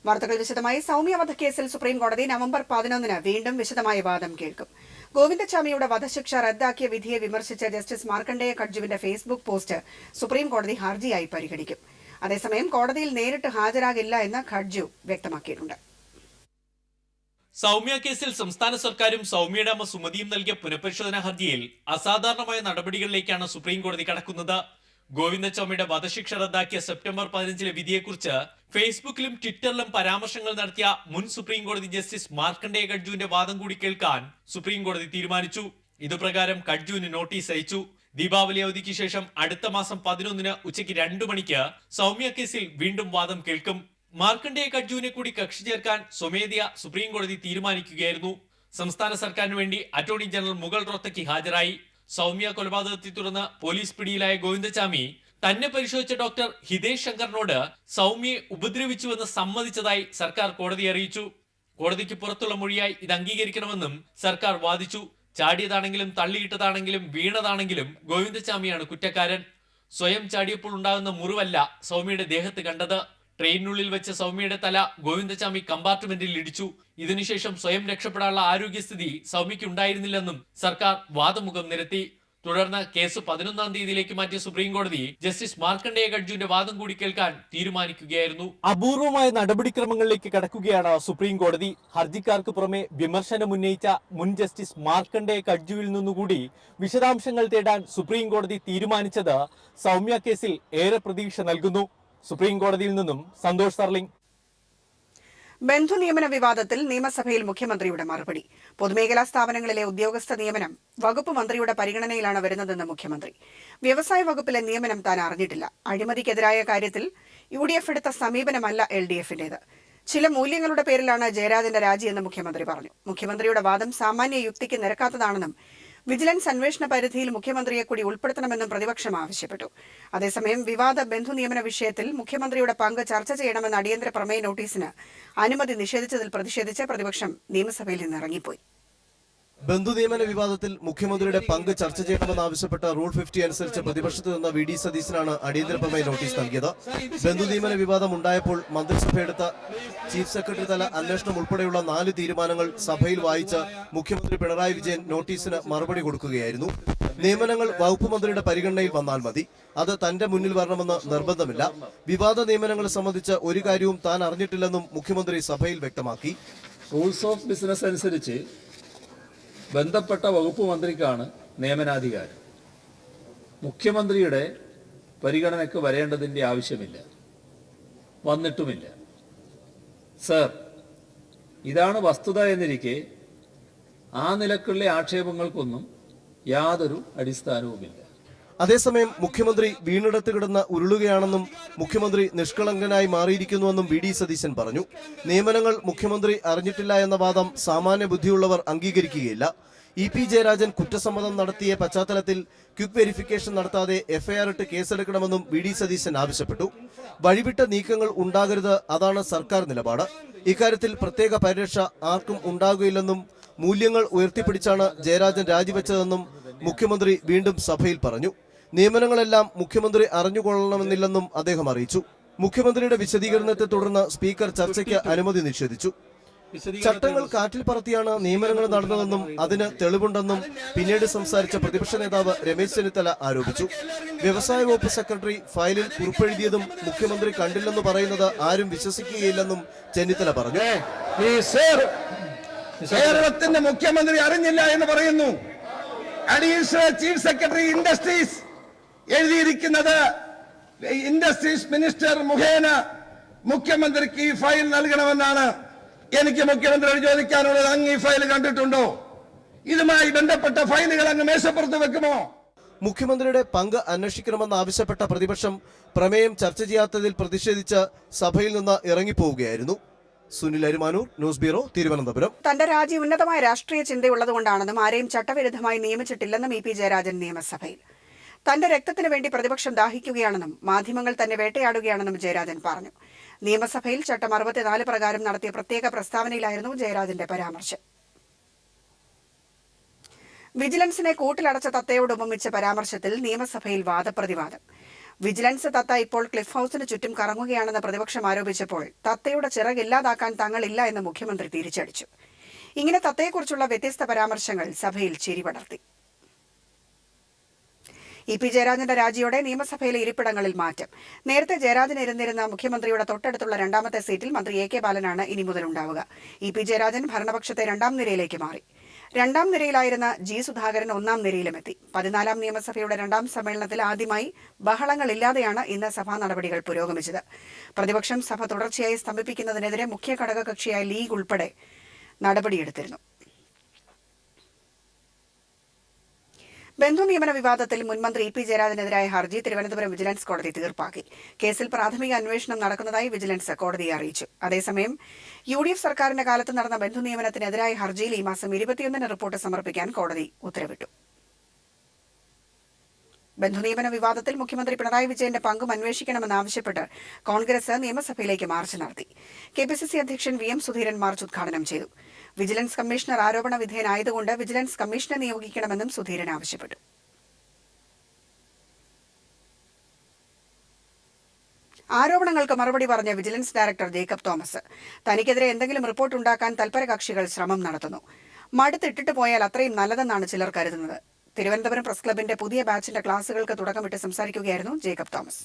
വാർത്തകൾ വിശദമായി. സൗമ്യ വധക്കേസിൽ സുപ്രീം കോടതി നവംബർ 11 വീണ്ടും വിശദമായ വാദം കേൾക്കും. ഗോവിന്ദച്ചാമിയുടെ വധശിക്ഷ റദ്ദാക്കിയ വിധിയെ വിമർശിച്ച ജസ്റ്റിസ് മാർക്കണ്ഡേയ കട്ജുവിന്റെ ഫേസ്ബുക്ക് പോസ്റ്റ് സുപ്രീം കോടതി ഹർജിയായി പരിഗണിക്കും. അതേസമയം കോടതിയിൽ നേരിട്ട് ഹാജരാകില്ല എന്ന് കട്ജു വ്യക്തമാക്കിയിട്ടുണ്ട്. സൗമ്യ കേസിൽ സംസ്ഥാന സർക്കാരും സൗമ്യയുടെ അമ്മ സുമതിയും നൽകിയ പുനഃപരിശോധനാ ഹർജിയിൽ അസാധാരണമായ നടപടികളിലേക്കാണ് സുപ്രീം കോടതി കടക്കുന്നത്. ഗോവിന്ദച്ചാമിയുടെ വധശിക്ഷ റദ്ദാക്കിയ സെപ്റ്റംബർ 15 വിധിയെക്കുറിച്ച് ഫേസ്ബുക്കിലും ട്വിറ്ററിലും പരാമർശങ്ങൾ നടത്തിയ മുൻ സുപ്രീം കോടതി ജസ്റ്റിസ് മാർക്കണ്ഡേയ കട്ജുവിന്റെ വാദം കൂടി കേൾക്കാൻ സുപ്രീം കോടതി തീരുമാനിച്ചു. ഇതുപ്രകാരം കട്ജുവിന് നോട്ടീസ് അയച്ചു. ദീപാവലി അവധിക്ക് ശേഷം അടുത്ത മാസം 11 ഉച്ചയ്ക്ക് 2 മണിക്ക് സൗമ്യ കേസിൽ വീണ്ടും വാദം കേൾക്കും. മാർക്കണ്ഡേയ കട്ജുവിനെ കൂടി കക്ഷി ചേർക്കാൻ സ്വമേധയാ സുപ്രീം കോടതി തീരുമാനിക്കുകയായിരുന്നു. സംസ്ഥാന സർക്കാരിന് വേണ്ടി അറ്റോർണി ജനറൽ മുകുൾ റോത്തക്കി ഹാജരായി. സൗമ്യ കൊലപാതകത്തെ തുടർന്ന് പോലീസ് പിടിയിലായ ഗോവിന്ദച്ചാമി തന്നെ പരിശോധിച്ച ഡോക്ടർ ഹിതേഷ് ശങ്കറിനോട് സൗമ്യയെ ഉപദ്രവിച്ചുവെന്ന് സമ്മതിച്ചതായി സർക്കാർ കോടതിയെ അറിയിച്ചു. കോടതിക്ക് പുറത്തുള്ള മൊഴിയായി ഇത് അംഗീകരിക്കണമെന്നും സർക്കാർ വാദിച്ചു. ചാടിയതാണെങ്കിലും തള്ളിയിട്ടതാണെങ്കിലും വീണതാണെങ്കിലും ഗോവിന്ദച്ചാമിയാണ് കുറ്റക്കാരൻ. സ്വയം ചാടിയപ്പോൾ ഉണ്ടാകുന്ന മുറിവല്ല സൗമ്യയുടെ ദേഹത്ത് കണ്ടത്. ട്രെയിനിനുള്ളിൽ വെച്ച സൗമ്യയുടെ തല ഗോവിന്ദച്ചാമി കമ്പാർട്ട്മെന്റിൽ ഇടിച്ചു. ഇതിനുശേഷം സ്വയം രക്ഷപ്പെടാനുള്ള ആരോഗ്യസ്ഥിതി സൗമ്യയ്ക്ക് ഉണ്ടായിരുന്നില്ലെന്നും സർക്കാർ വാദമുഖം നിരത്തി. തുടർന്ന് കേസ് 11 തീയതിയിലേക്ക് മാറ്റിയ സുപ്രീം കോടതി ജസ്റ്റിസ് മാർക്കണ്ഡേയ കട്ജുവിന്റെ വാദം കൂടി കേൾക്കാൻ തീരുമാനിക്കുകയായിരുന്നു. അപൂർവമായ നടപടിക്രമങ്ങളിലേക്ക് കടക്കുകയാണ് സുപ്രീം കോടതി. ഹർജിക്കാർക്ക് പുറമെ വിമർശനം ഉന്നയിച്ച മുൻ ജസ്റ്റിസ് മാർക്കണ്ഡേയ കട്ജുവിൽ നിന്നുകൂടി വിശദാംശങ്ങൾ തേടാൻ സുപ്രീം കോടതി തീരുമാനിച്ചത് സൗമ്യ കേസിൽ ഏറെ പ്രതീക്ഷ നൽകുന്നു. സുപ്രീം കോടതിയിൽ നിന്നും സന്തോഷ് സർലിംഗ്. ബന്ധു നിയമന വിവാദത്തിൽ നിയമസഭയിൽ മുഖ്യമന്ത്രിയുടെ മറുപടി. പൊതുമേഖലാ സ്ഥാപനങ്ങളിലെ ഉദ്യോഗസ്ഥ നിയമനം വകുപ്പ് മന്ത്രിയുടെ പരിഗണനയിലാണ് വരുന്നതെന്ന് മുഖ്യമന്ത്രി. വ്യവസായ വകുപ്പിലെ നിയമനം താൻ അറിഞ്ഞിട്ടില്ല. അഴിമതിക്കെതിരായ കാര്യത്തിൽ UDF എടുത്ത സമീപനമല്ല LDFന്റേത്. ചില മൂല്യങ്ങളുടെ പേരിലാണ് ജയരാജന്റെ രാജിയെന്ന് മുഖ്യമന്ത്രി പറഞ്ഞു. മുഖ്യമന്ത്രിയുടെ വാദം സാമാന്യ യുക്തിക്ക് നിരക്കാത്തതാണെന്നും വിജിലൻസ് അന്വേഷണ പരിധിയിൽ മുഖ്യമന്ത്രിയെ കൂടി ഉൾപ്പെടുത്തണമെന്നും പ്രതിപക്ഷം ആവശ്യപ്പെട്ടു. അതേസമയം വിവാദ ബന്ധു നിയമന വിഷയത്തിൽ മുഖ്യമന്ത്രിയുടെ പങ്ക് ചർച്ച ചെയ്യണമെന്ന അടിയന്തര പ്രമേയ നോട്ടീസിന് അനുമതി നിഷേധിച്ചതിൽ പ്രതിഷേധിച്ച് പ്രതിപക്ഷം നിയമസഭയിൽ നിന്ന് ഇറങ്ങിപ്പോയി. ബന്ധു നിയമന വിവാദത്തിൽ മുഖ്യമന്ത്രിയുടെ പങ്ക് ചർച്ച ചെയ്യണമെന്നാവശ്യപ്പെട്ട റൂൾ 50 അനുസരിച്ച് പ്രതിപക്ഷത്ത് നിന്ന് VD സതീശനാണ് അടിയന്തര പ്രമേയ നോട്ടീസ് നൽകിയത്. ബന്ധു നിയമന വിവാദം ഉണ്ടായപ്പോൾ മന്ത്രിസഭയെടുത്ത ചീഫ് സെക്രട്ടറി തല അന്വേഷണം ഉൾപ്പെടെയുള്ള 4 തീരുമാനങ്ങൾ സഭയിൽ വായിച്ച് മുഖ്യമന്ത്രി പിണറായി വിജയൻ നോട്ടീസിന് മറുപടി കൊടുക്കുകയായിരുന്നു. നിയമനങ്ങൾ വകുപ്പ് മന്ത്രിയുടെ പരിഗണനയിൽ വന്നാൽ മതി, അത് തന്റെ മുന്നിൽ വരണമെന്ന് നിർബന്ധമില്ല. വിവാദ നിയമനങ്ങൾ സംബന്ധിച്ച് ഒരു കാര്യവും താൻ അറിഞ്ഞിട്ടില്ലെന്നും മുഖ്യമന്ത്രി സഭയിൽ വ്യക്തമാക്കി. റൂൾസ് ഓഫ് ബിസിനസ് അനുസരിച്ച് ബന്ധപ്പെട്ട വകുപ്പ് മന്ത്രിക്കാണ് നിയമനാധികാരം. മുഖ്യമന്ത്രിയുടെ പരിഗണനയ്ക്ക് വരേണ്ടതിൻ്റെ ആവശ്യമില്ല, വന്നിട്ടുമില്ല. സർ, ഇതാണ് വസ്തുത എന്നിരിക്കെ ആ നിലക്കുള്ള ആക്ഷേപങ്ങൾക്കൊന്നും യാതൊരു അടിസ്ഥാനവുമില്ല. അതേസമയം മുഖ്യമന്ത്രി വീണിടത്ത് കിടന്ന് ഉരുളുകയാണെന്നും മുഖ്യമന്ത്രി നിഷ്കളങ്കനായി മാറിയിരിക്കുന്നുവെന്നും VD സതീശൻ പറഞ്ഞു. നിയമനങ്ങൾ മുഖ്യമന്ത്രി അറിഞ്ഞിട്ടില്ല എന്ന വാദം സാമാന്യ ബുദ്ധിയുള്ളവർ അംഗീകരിക്കുകയില്ല. EP ജയരാജൻ കുറ്റസമ്മതം നടത്തിയ പശ്ചാത്തലത്തിൽ ക്വിക്ക് വെരിഫിക്കേഷൻ നടത്താതെ FIR ഇട്ട് കേസെടുക്കണമെന്നും VD സതീശൻ ആവശ്യപ്പെട്ടു. വഴിവിട്ട നീക്കങ്ങൾ ഉണ്ടാകരുത്, അതാണ് സർക്കാർ നിലപാട്. ഇക്കാര്യത്തിൽ പ്രത്യേക പരിരക്ഷ ആർക്കും ഉണ്ടാകുകയില്ലെന്നും മൂല്യങ്ങൾ ഉയർത്തിപ്പിടിച്ചാണ് ജയരാജൻ രാജിവെച്ചതെന്നും മുഖ്യമന്ത്രി വീണ്ടും സഭയിൽ പറഞ്ഞു. നിയമനങ്ങളെല്ലാം മുഖ്യമന്ത്രി അറിഞ്ഞുകൊള്ളണമെന്നില്ലെന്നും അദ്ദേഹം അറിയിച്ചു. മുഖ്യമന്ത്രിയുടെ വിശദീകരണത്തെ തുടർന്ന് സ്പീക്കർ ചർച്ചയ്ക്ക് അനുമതി നിഷേധിച്ചു. ചട്ടങ്ങൾ കാറ്റിൽ പറത്തിയാണ് നിയമനങ്ങൾ നടന്നതെന്നും അതിന് തെളിവുണ്ടെന്നും പിന്നീട് സംസാരിച്ച പ്രതിപക്ഷ നേതാവ് രമേശ് ചെന്നിത്തല ആരോപിച്ചു. വ്യവസായ വകുപ്പ് സെക്രട്ടറി ഫയലിൽ കുറിപ്പെഴുതിയതും മുഖ്യമന്ത്രി കണ്ടില്ലെന്ന് പറയുന്നത് ആരും വിശ്വസിക്കുകയില്ലെന്നും ചെന്നിത്തല പറഞ്ഞു. കേരളത്തിന്റെ മുഖ്യമന്ത്രി അറിഞ്ഞില്ല എന്ന് പറയുന്നു. അഡീഷണൽ ചീഫ് സെക്രട്ടറി ഇൻഡസ്ട്രീസ് എഴുതിയിരിക്കുന്നത് ഇൻഡസ്ട്രീസ് മിനിസ്റ്റർ മുഖേന മുഖ്യമന്ത്രിക്ക് ഈ ഫയൽ നൽകണമെന്നാണ്. എനിക്ക് മുഖ്യമന്ത്രിയോട് ചോദിക്കാനുള്ളത്, അങ്ങ് ഈ ഫയൽ കണ്ടിട്ടുണ്ടോ? ഇതുമായി ബന്ധപ്പെട്ട ഫയലുകൾ അങ്ങ് മേശപ്പുറത്ത് വെക്കുമോ? മുഖ്യമന്ത്രിയുടെ പങ്ക് അന്വേഷിക്കണമെന്ന് ആവശ്യപ്പെട്ട പ്രതിപക്ഷം പ്രമേയം ചർച്ച ചെയ്യാത്തതിൽ പ്രതിഷേധിച്ച് സഭയിൽ നിന്ന് ഇറങ്ങിപ്പോവുകയായിരുന്നു. Sunil Arimanoor, news bureau, Thiruvananthapuram. തന്റെ രാജി ഉന്നതമായ രാഷ്ട്രീയ ചിന്തയുള്ളതുകൊണ്ടാണെന്നും ആരെയും ചട്ടവിരുദ്ധമായി നിയമിച്ചിട്ടില്ലെന്നും EP ജയരാജൻ നിയമസഭയിൽ. തന്റെ രക്തത്തിനു വേണ്ടി പ്രതിപക്ഷം ദാഹിക്കുകയാണെന്നും മാധ്യമങ്ങൾ തന്നെ വേട്ടയാടുകയാണെന്നും ജയരാജൻ പറഞ്ഞു. നിയമസഭയിൽ ചട്ടം 64 പ്രകാരം നടത്തിയ പ്രത്യേക പ്രസ്താവനയിലായിരുന്നു ജയരാജന്റെ പരാമർശം. വിജിലൻസിനെ കൂട്ടിലടച്ച തത്തയോട് ഉപമിച്ച പരാമർശത്തിൽ നിയമസഭയിൽ വാദപ്രതിവാദം. വിജിലൻസ് തത്ത ഇപ്പോൾ ക്ലിഫ് ഹൌസിന് ചുറ്റും കറങ്ങുകയാണെന്ന് പ്രതിപക്ഷം ആരോപിച്ചപ്പോൾ തത്തയുടെ ചിറകില്ലാതാക്കാൻ തങ്ങളില്ല എന്ന് മുഖ്യമന്ത്രി തിരിച്ചടിച്ചു. ഇങ്ങനെ തത്തയെക്കുറിച്ചുള്ള വ്യത്യസ്ത പരാമർശങ്ങൾ സഭയിൽ ചിരി പടർത്തി. ഇ പി ജയരാജന്റെ രാജിയോടെ നിയമസഭയിലെ ഇരിപ്പിടങ്ങളിൽ മാറ്റം. നേരത്തെ ജയരാജൻ ഇരുന്നിരുന്ന മുഖ്യമന്ത്രിയുടെ തൊട്ടടുത്തുള്ള രണ്ടാമത്തെ സീറ്റിൽ മന്ത്രി എ കെ ബാലനാണ് ഇനി മുതൽ ഉണ്ടാവുക. ഇ പി ജയരാജൻ ഭരണപക്ഷത്തെ രണ്ടാം നിരയിലേക്ക് മാറി. രണ്ടാം നിരയിലായിരുന്ന ജി സുധാകരൻ ഒന്നാം നിരയിലുമെത്തി. 14-ാം നിയമസഭയുടെ രണ്ടാം സമ്മേളനത്തിൽ ആദ്യമായി ബഹളങ്ങളില്ലാതെയാണ് ഇന്ന് സഭാ നടപടികൾ പുരോഗമിച്ചത്. പ്രതിപക്ഷം സഭ തുടർച്ചയായി സ്തംഭിപ്പിക്കുന്നതിനെതിരെ മുഖ്യ ഘടകകക്ഷിയായ ലീഗ് ഉൾപ്പെടെ നടപടിയെടുത്തിരുന്നു. ബന്ധു നിയമന വിവാദത്തിൽ മുൻമന്ത്രി ഇ പി ജയരാജനെതിരായ ഹർജി തിരുവനന്തപുരം വിജിലൻസ് കോടതി തീർപ്പാക്കി. കേസിൽ പ്രാഥമിക അന്വേഷണം നടക്കുന്നതായി വിജിലൻസ് കോടതിയെ അറിയിച്ചു. അതേസമയം UDF സർക്കാരിന്റെ കാലത്ത് നടന്ന ബന്ധു നിയമനത്തിനെതിരായ ഹർജിയിൽ ഈ മാസം 21-ന് റിപ്പോർട്ട് സമർപ്പിക്കാൻ കോടതി ഉത്തരവിട്ടു. ബന്ധുനിയമന വിവാദത്തിൽ മുഖ്യമന്ത്രി പിണറായി വിജയന്റെ പങ്കും അന്വേഷിക്കണമെന്നാവശ്യപ്പെട്ട് കോൺഗ്രസ് നിയമസഭയിലേക്ക് മാർച്ച് നടത്തി. KPCC അധ്യക്ഷൻ VM സുധീരൻ മാർച്ച് ഉദ്ഘാടനം ചെയ്തു. വിജിലൻസ് കമ്മീഷണർ ആരോപണ വിധേയനായതുകൊണ്ട് വിജിലൻസ് കമ്മീഷനെ നിയോഗിക്കണമെന്നും സുധീരൻ ആവശ്യപ്പെട്ടു. ആരോപണങ്ങൾക്ക് മറുപടി പറഞ്ഞ വിജിലൻസ് ഡയറക്ടർ ജേക്കബ് തോമസ്, തനിക്കെതിരെ എന്തെങ്കിലും റിപ്പോർട്ട് ഉണ്ടാക്കാൻ തൽപരകക്ഷികൾ ശ്രമം നടത്തുന്നു. മടുത്തിട്ടിട്ട് പോയാൽ അത്രയും നല്ലതെന്നാണ് ചിലർ കരുതുന്നത്. തിരുവനന്തപുരം പ്രസ് ക്ലബിന്റെ പുതിയ ബാച്ചിന്റെ ക്ലാസുകൾക്ക് തുടക്കമിട്ട് സംസാരിക്കുകയായിരുന്നു ജേക്കബ് തോമസ്.